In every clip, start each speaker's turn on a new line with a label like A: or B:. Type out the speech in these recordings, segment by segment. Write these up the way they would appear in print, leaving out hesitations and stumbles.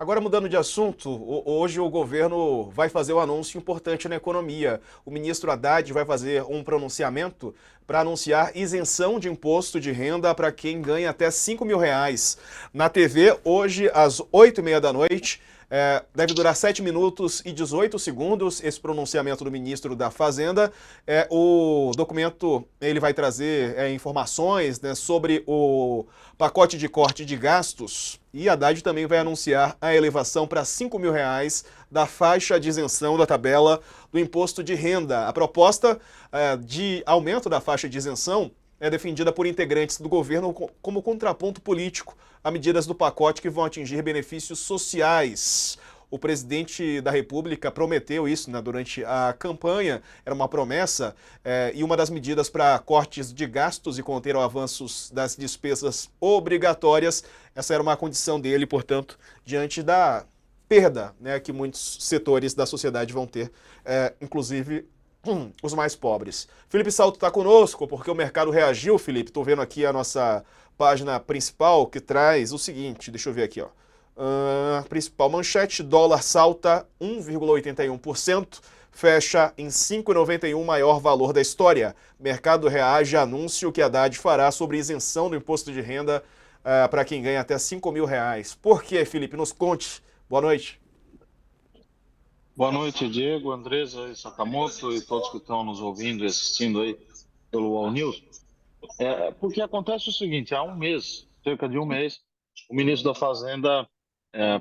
A: Agora, mudando de assunto, hoje o governo vai fazer um anúncio importante na economia. O ministro Haddad vai fazer um pronunciamento para anunciar isenção de imposto de renda para quem ganha até R$ 5.000. Na TV, hoje, às 8h30 da noite, deve durar 7 minutos e 18 segundos esse pronunciamento do ministro da Fazenda. O documento ele vai trazer informações, né, sobre o pacote de corte de gastos, e Haddad também vai anunciar a elevação para R$ 5.000 da faixa de isenção da tabela do imposto de renda. A proposta de aumento da faixa de isenção é defendida por integrantes do governo como contraponto político a medidas do pacote que vão atingir benefícios sociais. O presidente da República prometeu isso, né, durante a campanha, era uma promessa, e uma das medidas para cortes de gastos e conter os avanços das despesas obrigatórias, essa era uma condição dele, portanto, diante da perda, né, que muitos setores da sociedade vão ter, inclusive os mais pobres. Felipe Salto está conosco, porque o mercado reagiu, Felipe. Estou vendo aqui a nossa página principal, que traz o seguinte, deixa eu ver aqui, ó. Principal manchete, dólar salta 1,81%, fecha em 5,91, maior valor da história. Mercado reage a anúncio que Haddad fará sobre isenção do imposto de renda para quem ganha até R$ 5.000. Por que, Felipe? Nos conte. Boa noite.
B: Boa noite, Diego, Andresa e Sakamoto e todos que estão nos ouvindo e assistindo aí pelo All News. Porque acontece o seguinte, há um mês, cerca de um mês, o ministro da Fazenda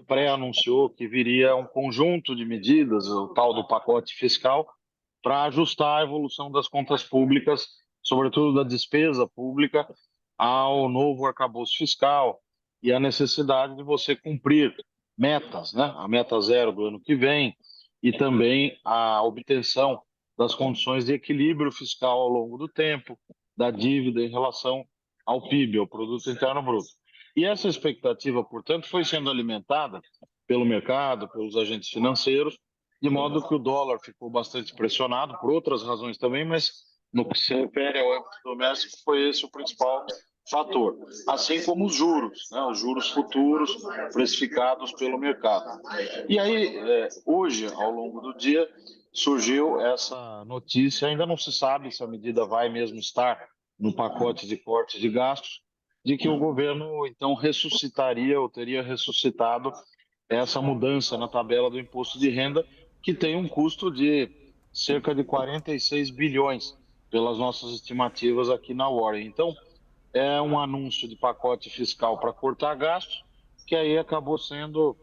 B: pré-anunciou que viria um conjunto de medidas, o tal do pacote fiscal, para ajustar a evolução das contas públicas, sobretudo da despesa pública, ao novo arcabouço fiscal e a necessidade de você cumprir metas, né? A meta zero do ano que vem e também a obtenção das condições de equilíbrio fiscal ao longo do tempo, da dívida em relação ao PIB, ao Produto Interno Bruto. E essa expectativa, portanto, foi sendo alimentada pelo mercado, pelos agentes financeiros, de modo que o dólar ficou bastante pressionado, por outras razões também, mas no que se refere ao âmbito doméstico, foi esse o principal fator. Assim como os juros futuros precificados pelo mercado. E aí, hoje, ao longo do dia, surgiu essa notícia, ainda não se sabe se a medida vai mesmo estar no pacote de corte de gastos, de que o governo, então, ressuscitaria ou teria ressuscitado essa mudança na tabela do imposto de renda, que tem um custo de cerca de 46 bilhões, pelas nossas estimativas aqui na Warren. Então, é um anúncio de pacote fiscal para cortar gastos, que aí acabou sendo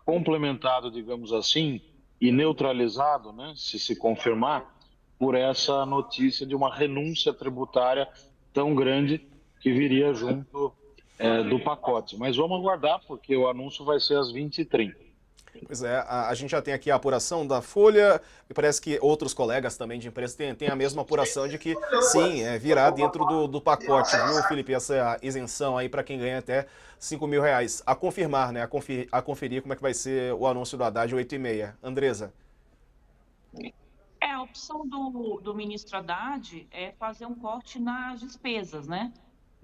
B: complementado, digamos assim, e neutralizado, né, se confirmar, por essa notícia de uma renúncia tributária tão grande que viria junto do pacote. Mas vamos aguardar, porque o anúncio vai ser às 20h30.
A: Pois é, a gente já tem aqui a apuração da Folha, e parece que outros colegas também de imprensa têm a mesma apuração de que, sim, virá dentro do pacote, viu, Felipe, essa isenção aí para quem ganha até R$ 5.000. A confirmar, né, a conferir como é que vai ser o anúncio do Haddad 8h30. Andresa.
C: A opção do ministro Haddad é fazer um corte nas despesas, né?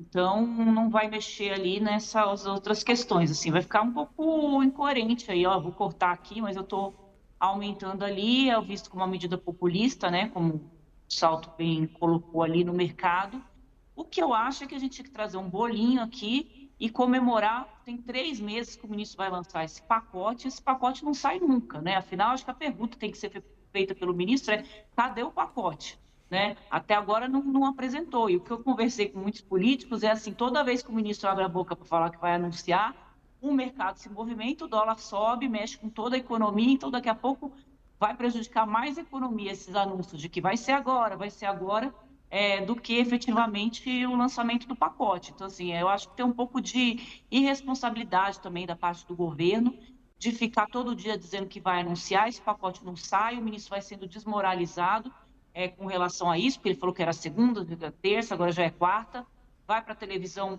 C: Então, não vai mexer ali nessas outras questões, assim, vai ficar um pouco incoerente aí, ó, vou cortar aqui, mas eu estou aumentando ali, é visto como uma medida populista, né, como o Salto bem colocou ali no mercado. O que eu acho é que a gente tinha que trazer um bolinho aqui e comemorar, tem 3 meses que o ministro vai lançar esse pacote não sai nunca, né, afinal, acho que a pergunta tem que ser feita pelo ministro cadê o pacote? Né? Até agora não apresentou. E o que eu conversei com muitos políticos é assim, toda vez que o ministro abre a boca para falar que vai anunciar, o mercado se movimenta, o dólar sobe, mexe com toda a economia, então daqui a pouco vai prejudicar mais a economia esses anúncios de que vai ser agora, do que efetivamente o lançamento do pacote. Então, assim, eu acho que tem um pouco de irresponsabilidade também da parte do governo, de ficar todo dia dizendo que vai anunciar, esse pacote não sai, o ministro vai sendo desmoralizado, com relação a isso, porque ele falou que era segunda, terça, agora já é quarta, vai para a televisão,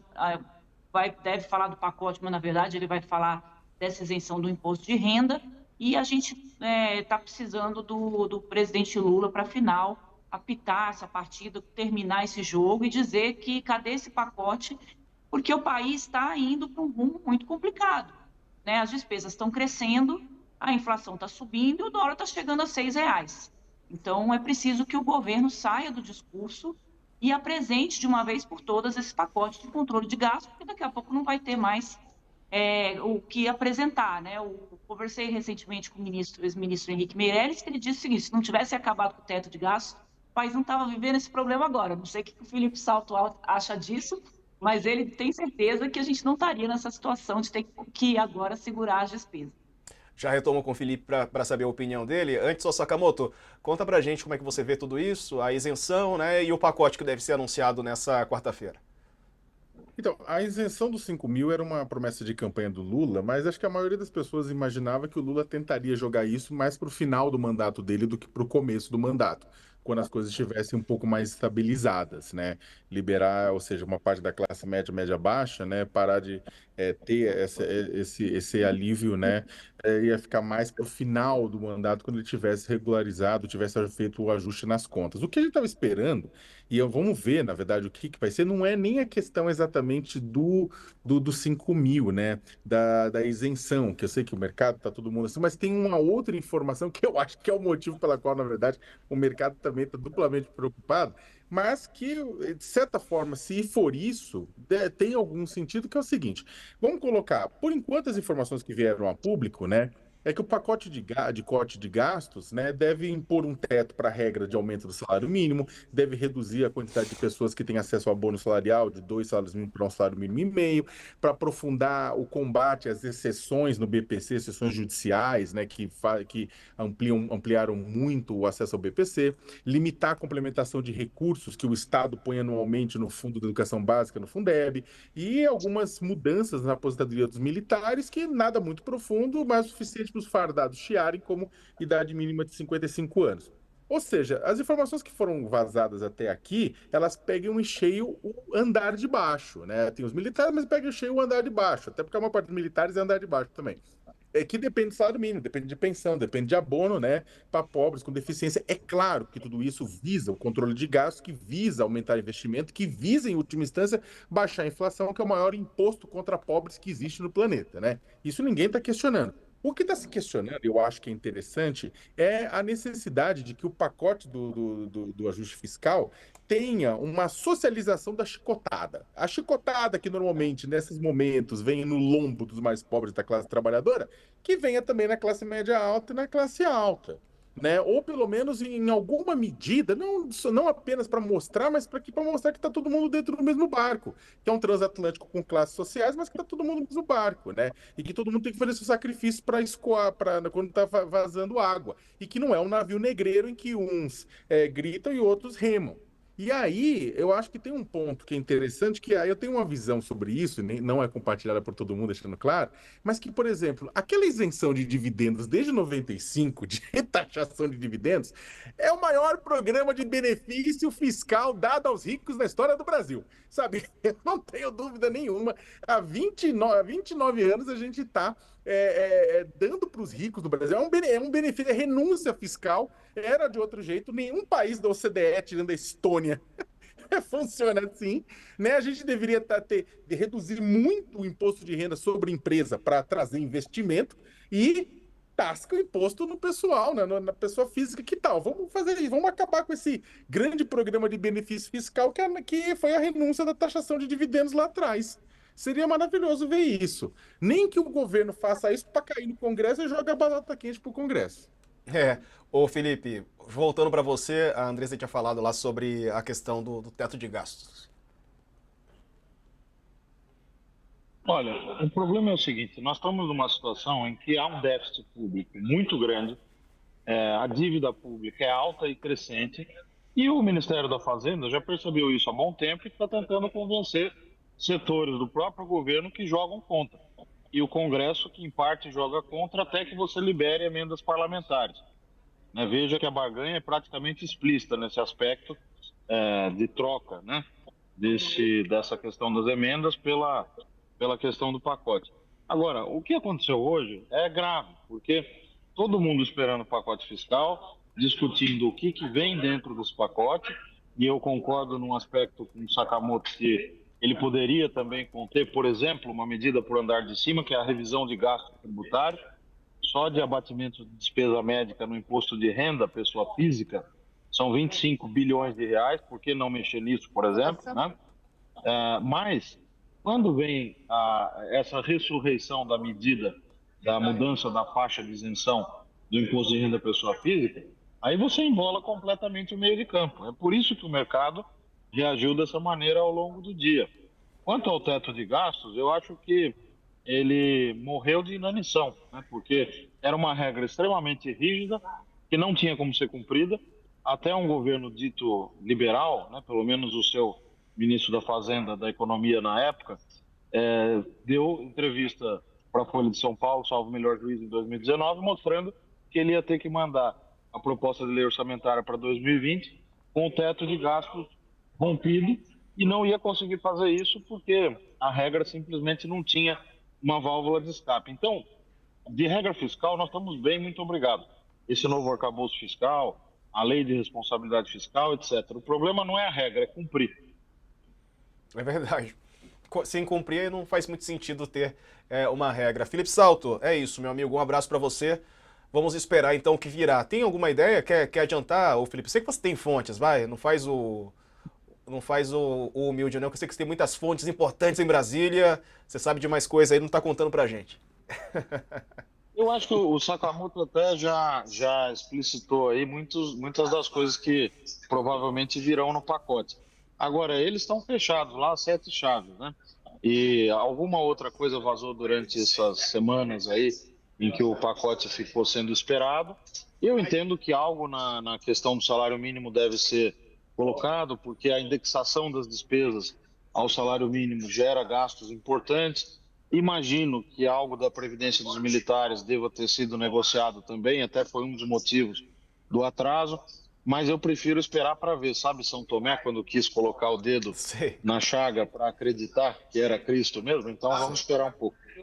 C: deve falar do pacote, mas na verdade ele vai falar dessa isenção do imposto de renda, e a gente está precisando do presidente Lula para, afinal, apitar essa partida, terminar esse jogo e dizer que cadê esse pacote, porque o país está indo para um rumo muito complicado. né? As despesas estão crescendo, a inflação está subindo e o dólar está chegando a R$ 6. Então, é preciso que o governo saia do discurso e apresente de uma vez por todas esse pacote de controle de gastos, porque daqui a pouco não vai ter mais o que apresentar, né? Eu conversei recentemente com o ex-ministro Henrique Meirelles, que ele disse o seguinte: se não tivesse acabado com o teto de gastos, o país não estava vivendo esse problema agora. Não sei o que o Felipe Salto acha disso, mas ele tem certeza que a gente não estaria nessa situação de ter que agora segurar as despesas.
A: Já retomo com o Felipe para saber a opinião dele. Antes, só Sakamoto, conta pra gente como é que você vê tudo isso, a isenção, né, e o pacote que deve ser anunciado nessa quarta-feira.
D: Então, a isenção dos 5 mil era uma promessa de campanha do Lula, mas acho que a maioria das pessoas imaginava que o Lula tentaria jogar isso mais para o final do mandato dele do que para o começo do mandato, quando as coisas estivessem um pouco mais estabilizadas, né? Liberar, ou seja, uma parte da classe média, média baixa, né? Parar de ter esse alívio, né? Ia ficar mais para o final do mandato, quando ele tivesse regularizado, tivesse feito o ajuste nas contas. O que a gente estava esperando, vamos ver, na verdade, o que vai ser, não é nem a questão exatamente dos 5 mil, né? Da isenção, que eu sei que o mercado está todo mundo assim, mas tem uma outra informação que eu acho que é o motivo pela qual, na verdade, o mercado também está duplamente preocupado, mas que, de certa forma, se for isso, tem algum sentido, que é o seguinte: vamos colocar, por enquanto, as informações que vieram a público, né? É que o pacote de corte de gastos, né, deve impor um teto para a regra de aumento do salário mínimo, deve reduzir a quantidade de pessoas que têm acesso ao bônus salarial de 2 salários mínimos para um salário mínimo e meio, para aprofundar o combate às exceções no BPC, exceções judiciais, né, que ampliaram muito o acesso ao BPC, limitar a complementação de recursos que o Estado põe anualmente no Fundo de Educação Básica, no Fundeb, e algumas mudanças na aposentadoria dos militares, que nada muito profundo, mas o suficiente para os fardados chiarem, como idade mínima de 55 anos. Ou seja, as informações que foram vazadas até aqui, elas pegam em cheio o andar de baixo, né? Tem os militares, mas pegam em cheio o andar de baixo, até porque a maior parte dos militares é andar de baixo também. Que depende do salário mínimo, depende de pensão, depende de abono, né, para pobres com deficiência. É claro que tudo isso visa o controle de gastos, que visa aumentar o investimento, que visa, em última instância, baixar a inflação, que é o maior imposto contra pobres que existe no planeta, né? Isso ninguém está questionando. O que está se questionando, eu acho que é interessante, é a necessidade de que o pacote do ajuste fiscal tenha uma socialização da chicotada. A chicotada que normalmente, nesses momentos, vem no lombo dos mais pobres da classe trabalhadora, que venha também na classe média alta e na classe alta. Né? Ou pelo menos em alguma medida, não apenas para mostrar, mas para mostrar que está todo mundo dentro do mesmo barco, que é um transatlântico com classes sociais, mas que está todo mundo no mesmo barco, né? E que todo mundo tem que fazer seu sacrifício para escoar, quando está vazando água. E que não é um navio negreiro em que uns gritam e outros remam. E aí, eu acho que tem um ponto que é interessante, que aí eu tenho uma visão sobre isso, não é compartilhada por todo mundo, deixando claro, mas que, por exemplo, aquela isenção de dividendos desde 95, de taxação de dividendos, é o maior programa de benefício fiscal dado aos ricos na história do Brasil. Sabe? Eu não tenho dúvida nenhuma. Há 29 anos a gente está dando para os ricos do Brasil. É um benefício, é renúncia fiscal. Era de outro jeito. Nenhum país da OCDE, tirando a Estônia, funciona assim, né? A gente deveria reduzir muito o imposto de renda sobre empresa para trazer investimento e tasca o imposto no pessoal, na pessoa física. Que tal? Vamos fazer isso, vamos acabar com esse grande programa de benefício fiscal que foi a renúncia da taxação de dividendos lá atrás. Seria maravilhoso ver isso. Nem que o governo faça isso para cair no Congresso e joga a batata quente para o Congresso.
A: Ô Felipe, voltando para você, a Andressa tinha falado lá sobre a questão do teto de gastos.
B: Olha, o problema é o seguinte: nós estamos numa situação em que há um déficit público muito grande, a dívida pública é alta e crescente, e o Ministério da Fazenda já percebeu isso há bom tempo e está tentando convencer setores do próprio governo que jogam contra. E o Congresso, que em parte joga contra, até que você libere emendas parlamentares. Né? Veja que a barganha é praticamente explícita nesse aspecto de troca, né? Dessa questão das emendas pela questão do pacote. Agora, o que aconteceu hoje é grave, porque todo mundo esperando o pacote fiscal, discutindo o que vem dentro desse pacote, e eu concordo num aspecto com o Sakamoto, que Ele poderia também conter, por exemplo, uma medida por andar de cima, que é a revisão de gasto tributário, só de abatimento de despesa médica no imposto de renda, pessoa física, são 25 bilhões de reais, por que não mexer nisso, por exemplo, né? Mas, quando vem essa ressurreição da medida da mudança da faixa de isenção do imposto de renda da pessoa física, aí você embola completamente o meio de campo. É por isso que o mercado reagiu dessa maneira ao longo do dia. Quanto ao teto de gastos, eu acho que ele morreu de inanição, né? Porque era uma regra extremamente rígida, que não tinha como ser cumprida. Até um governo dito liberal, né? Pelo menos o seu ministro da Fazenda, da Economia na época, deu entrevista para a Folha de São Paulo, salvo o melhor juízo, em 2019, mostrando que ele ia ter que mandar a proposta de lei orçamentária para 2020 com o teto de gastos rompido e não ia conseguir fazer isso porque a regra simplesmente não tinha uma válvula de escape. Então, de regra fiscal, nós estamos bem, muito obrigado. Esse novo arcabouço fiscal, a lei de responsabilidade fiscal, etc. O problema não é a regra, é cumprir.
A: É verdade. Sem cumprir, não faz muito sentido ter uma regra. Felipe Salto, é isso, meu amigo. Um abraço para você. Vamos esperar então o que virá. Tem alguma ideia? Quer adiantar, ô Felipe? Sei que você tem fontes, vai. Não faz o humilde, não. Que eu sei que você tem muitas fontes importantes em Brasília. Você sabe de mais coisa aí, não está contando pra gente.
B: Eu acho que o Sakamoto até já explicitou aí muitas das coisas que provavelmente virão no pacote. Agora, eles estão fechados lá, 7 chaves, né? E alguma outra coisa vazou durante essas semanas aí, em que o pacote ficou sendo esperado. Eu entendo que algo na questão do salário mínimo deve ser colocado, porque a indexação das despesas ao salário mínimo gera gastos importantes. Imagino que algo da Previdência dos Militares deva ter sido negociado também, até foi um dos motivos do atraso, mas eu prefiro esperar para ver. Sabe São Tomé, quando quis colocar o dedo
A: Sei.
B: na chaga para acreditar que era Cristo mesmo? Então vamos esperar um pouco.